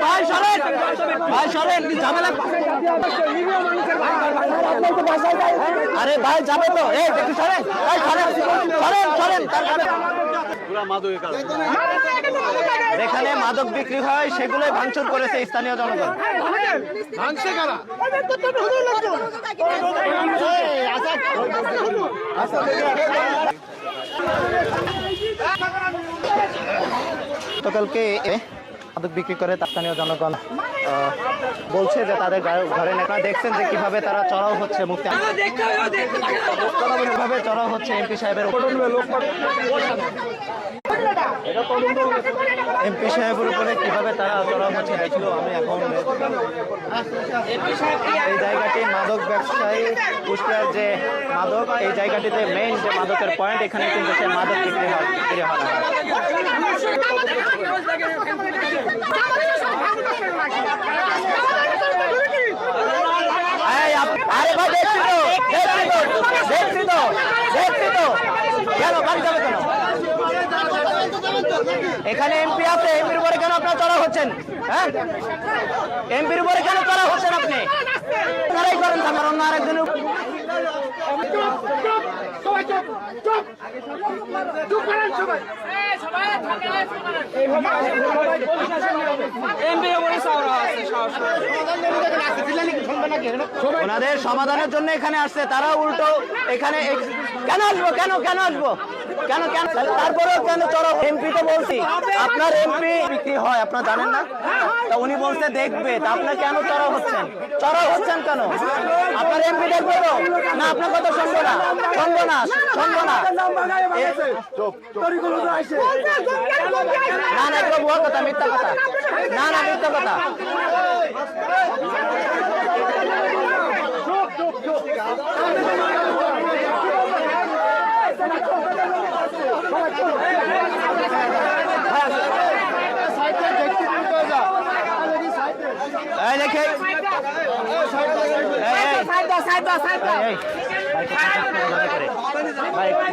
ভাই সরেন, ভাই সরেন, ঝামেলা। আরে ভাই যাবে তো, এই একটু সরেন, ভাই সরেন, সরেন, সরেন। এখানে মাদক বিক্রি হয়, সেগুলোই ভাঙচুর করেছে স্থানীয় জনগণ। ভাঙছে কারা? গতকালকে মাদক বিক্রি করে স্থানীয় জনগণ বলছে যে তাদের ঘরে আপনারা দেখছেন যে কিভাবে তারা চড়াও হচ্ছে মুক্তি, কিভাবে চড়াও হচ্ছে এমপি সাহেবের এমপি সাহেবের উপরে কিভাবে তারা চড়াও হচ্ছে দেখলো আমি এখন। এই জায়গাটি মাদক ব্যবসায়ী কুষ্টিয়ার যে মাদক, এই জায়গাটিতে মেইন যে মাদকের পয়েন্ট, এখানে কিন্তু সে মাদক বিক্রি হয়। আরে ভাই দেখছি তো, দেখছি তো, দেখছি তো, কেন বাড়ি যাবে কেন? এখানে এমপি আছে, এমপির উপরে কেন আপনারা চড়া হচ্ছেন? হ্যাঁ, এমপির উপরে কেন চড়া হচ্ছেন আপনি? তারাই করেন, আমার অন্য আরেকজন ওনাদের সমাধানের জন্য এখানে আসছে, তারা উল্টো এখানে কেন আসবো, কেন কেন আসবো, কেন কেন তারপরেও কেন চড়ো? এমপি তো বলছি আপনার এমপি বিক্রি হয়, আপনার জানেন না? তা উনি বলছে দেখবে, তা আপনার কেন চড়াও হচ্ছেন? চড়াও হচ্ছেন কেন? আপনার এমপি দেখবে তো না? আপনার কথা শুনবো না, শুনবো না, শুনবো না। না না, এগুলো ভুয়া কথা, মিথ্যা কথা। না না, মিথ্যা কথা।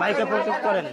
মাইকে প্রস্তুত করেন।